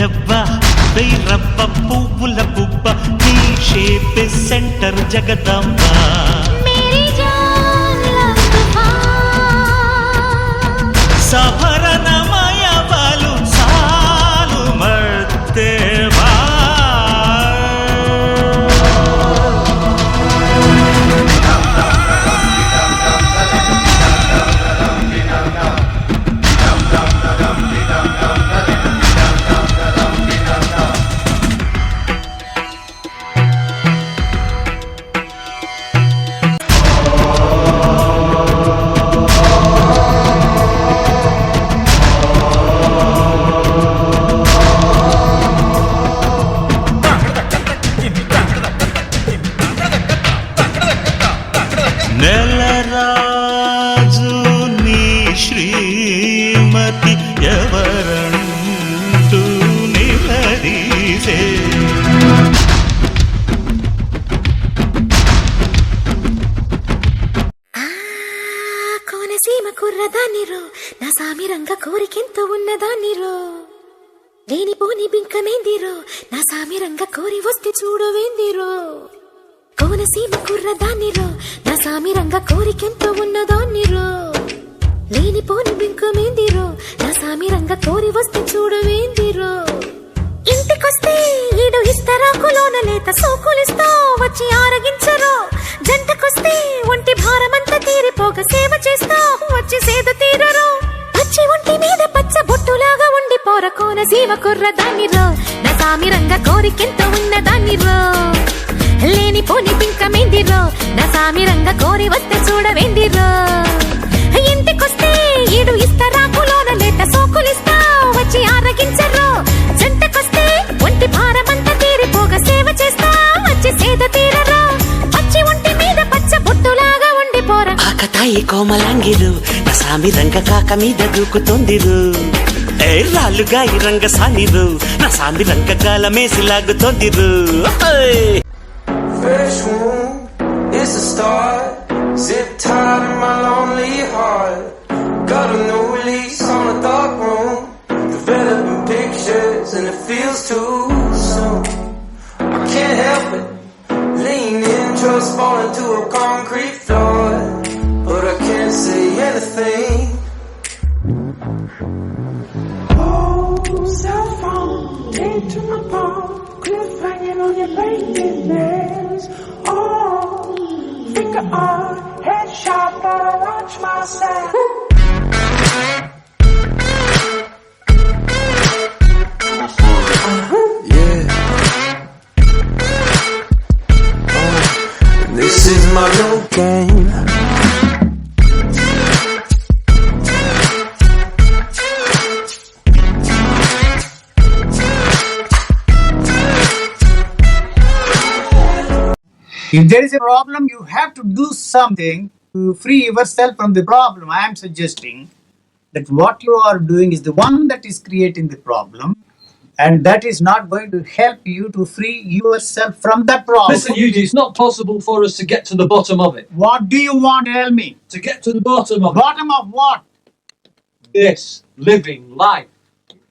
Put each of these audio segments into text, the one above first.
దెబ్బ వెయ్రబ్బ పువ్వుల బుబ్బ నీ షేప్ సెంటర్ జగదాంబ సభరణమయ బలు సాలు మర్దేవా నెలరాజు నీ శ్రీమతి ఎవరంటూ నిలదీసే కోనసీమ కుర్రదాన్నిరో నా సామిరంగ కోరికెంతో ఉన్నదాన్నిరో లేనిపోని బింకమేందిరో నా సామిరంగ కోరి వస్తే చూడవేందిరో కోనసీమ కుర్రదాన్నిరో నా సామిరంగ కోరికెంతో ఉన్నదాన్నిరో లేనిపోని బింకమేందిరో నా సామిరంగ కోరి వస్తే చూడవేందిరో ఇంటికొస్తే ఈడు ఇస్తరాకులోన లేత సోకులిస్తా వచ్చి ఆరగించరో జంటకొస్తే ఒంటి భారమంతా తీరిపోక సేవ చేస్తా వచ్చి సేద తీరరో వచ్చి ఒంటి మీద పచ్చ బొట్టులాగా ఉండిపోర కోనసీమ కుర్రదాన్నిరో నా సామిరంగ కోరికెంతో ఉన్నదాన్నిరో లేనిపోని బింకమేందిరో నా సామిరంగ కోరి వస్తే చూడవేందిరో ఇంటికొస్తే ఈడు ఇస్తరాకులోన లేత సోకులిస్తా వచ్చి ఆరగించరో జంటకొస్తే ఒంటి భారమంతా తీరిపోక సేవ చేస్తా వచ్చి సేద తీరరో వచ్చి ఒంటి మీద పచ్చ బొట్టులాగా ఉండిపోరా ఆకతాయి కోమలాంగిరు నా సామిరంగ కాక మీద దూకుతోందిరు ఏ రాళ్ళుగా ఈ రంగ సానిరు నా Saamiranga గాలమేసి లాగుతోందిరు Fresh wound, it's a start. Zip tied in my lonely heart. Got a new lease on a dark room. Developing pictures and it feels too soon. I can't help it. Lean in, trust falling to a concrete floor. But I can't say anything. Oh, cell phone, into my palm. Cliff hanging on your laziness. Oh, finger on, headshot, but I watch myself. Yeah. This is my new game. If there is a problem, you have to do something to free yourself from the problem. I am suggesting that what you are doing is the one that is creating the problem, and that is not going to help you to free yourself from that problem. Listen, Eugene, it's not possible for us to get to the bottom of it. What do you want to tell me? To get to the bottom of Bottom of what? this living life.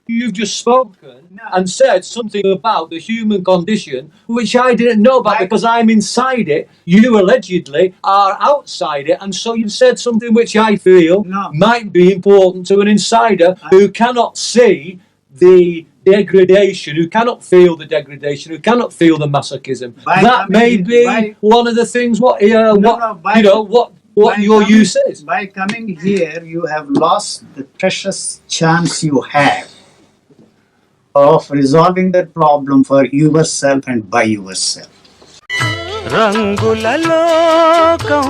You've just spoken and said something about the human condition which I didn't know about because I'm inside it. You allegedly are outside it, and so you've said something which I feel might be important to an insider who cannot see the degradation, who cannot feel the degradation, who cannot feel the masochism. That may be one of the things what your use is. By coming here, you have lost the precious chance you have of resolving that problem for yourself and by yourself. రంగుల లోకం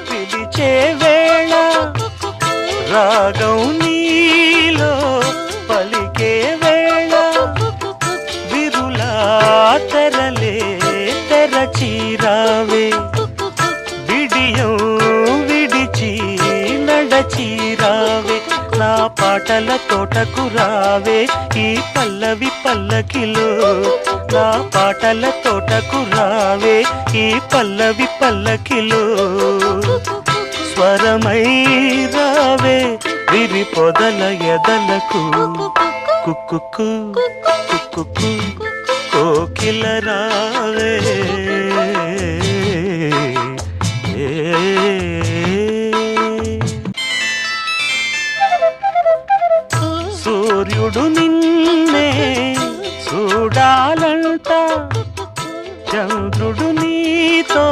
పిలిచే వేళ రాగం నీలో పలికే వేళ విరులా తెరలే తెరచీరావే విడియం విడిచి నడచీరావే నా పాటల తోటకు రావే ఈ పల్లవి పల్లకిలో నా పాటల తోటకు రావే ఈ పల్లవి పల్లకిలో స్వరమై రావే విరి పొదల ఎదలకు కుక్కు కుక్కు కోకిల రావే సూర్యుడు నిన్నే చూడాలంట చంద్రుడు నీతో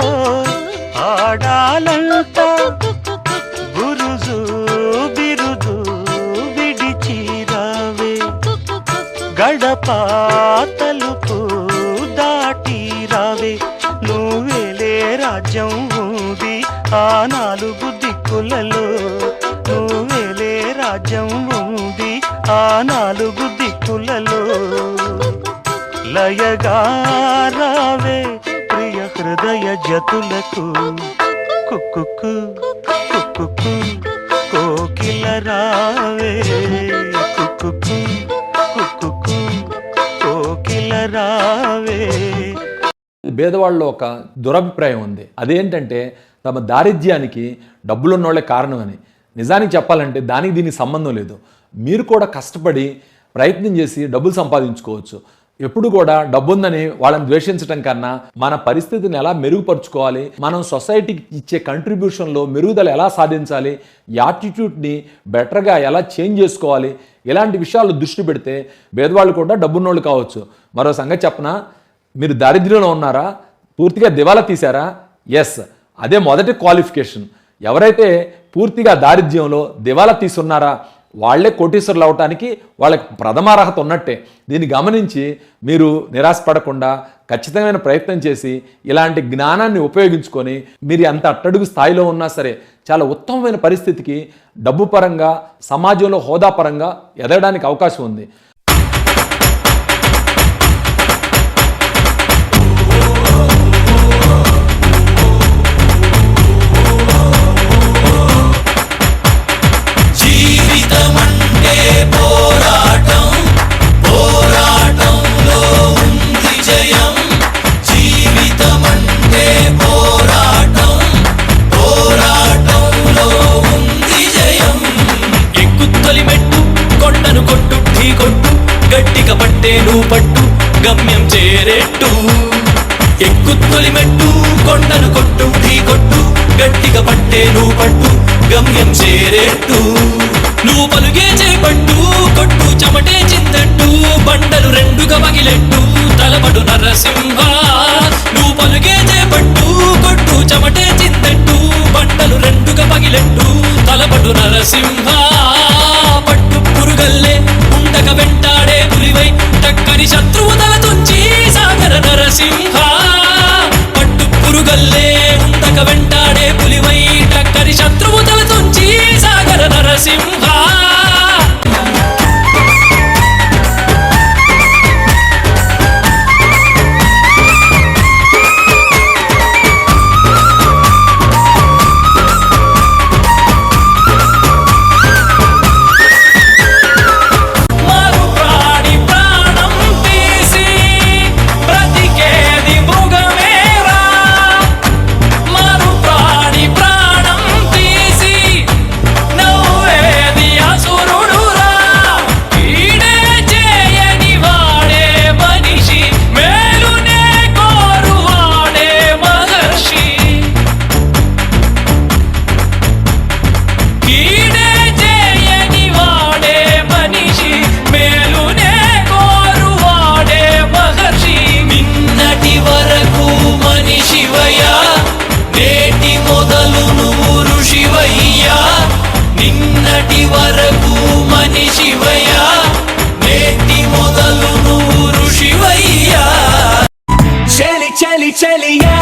ఆడాలంట బురుజు బిరుదు విడిచిరావే గడప తలుపు దాటి రావే నువ్వేలే రాజ్యం ఉంది ఆ నాలుగు దిక్కులలో నువ్వేలే రాజ్యం ఉంది ఆ నాలుగు దిక్కులలో లయగారావే ప్రియ హృదయ జతులకు కుక్కు కుక్కు కోకిల రావే కుక్కు కుక్కు కోకిల రావే. పేదవాళ్ళలో ఒక దురభిప్రాయం ఉంది. అదేంటంటే తమ దారిద్ర్యానికి డబ్బులున్నోళ్ళే కారణమని. నిజానికి చెప్పాలంటే దానికి దీనికి సంబంధం లేదు. మీరు కూడా కష్టపడి ప్రయత్నం చేసి డబ్బులు సంపాదించుకోవచ్చు. ఎప్పుడు కూడా డబ్బు ఉందని వాళ్ళని ద్వేషించడం కన్నా మన పరిస్థితిని ఎలా మెరుగుపరుచుకోవాలి, మనం సొసైటీకి ఇచ్చే కంట్రిబ్యూషన్లో మెరుగుదల ఎలా సాధించాలి, యాటిట్యూడ్ని బెటర్గా ఎలా చేంజ్ చేసుకోవాలి, ఇలాంటి విషయాలు దృష్టి పెడితే పేదవాళ్ళు కూడా డబ్బున్నోళ్ళు కావచ్చు. మరో సంగతి చెప్పనా, మీరు దారిద్ర్యంలో ఉన్నారా, పూర్తిగా దివాలా తీశారా? ఎస్, అదే మొదటి క్వాలిఫికేషన్. ఎవరైతే పూర్తిగా దారిద్ర్యంలో దివాలా తీసున్నారా వాళ్లే కోటీశ్వరులు అవటానికి వాళ్ళకి ప్రథమార్హత ఉన్నట్టే. దీన్ని గమనించి మీరు నిరాశపడకుండా ఖచ్చితమైన ప్రయత్నం చేసి ఇలాంటి జ్ఞానాన్ని ఉపయోగించుకొని మీరు ఎంత అట్టడుగు స్థాయిలో ఉన్నా సరే చాలా ఉత్తమమైన పరిస్థితికి డబ్బు పరంగా సమాజంలో హోదా పరంగా ఎదగడానికి అవకాశం ఉంది. గట్టిగా పట్టేను పట్టు గమ్యం చేరేట్టు ఎక్కుత్తొలి మెట్టు కొండను కొట్టు ఢీ కొట్టు గట్టిగా పట్టేను పట్టు గమ్యం చేరేట్టు నువ్వు పలుగే చేపట్టు కొట్టు చెమటే చిందట్టు బండలు రెండుగా పగిలెట్టు తలపడు నరసింహ నువ్వు పలుగే చేపట్టు కొట్టు చెమటే చిందట్టు బండలు రెండుగా పగిలెట్టు తలపడు నరసింహ పట్టు పురుగల్లే ఉండక వెంటాడే పులివై టక్కని శత్రువు తల తుంచి సాగర నరసింహ పట్టు పురుగల్లే ఉండక వెంటాడే పులివై టక్కని శత్రువు తల తుంచి సాగర నరసింహ. నిన్నటి వరకు మనిషివయ్యా నేటి మొదలు నువ్వు ఋషివయ్యా చలి చలి చలియా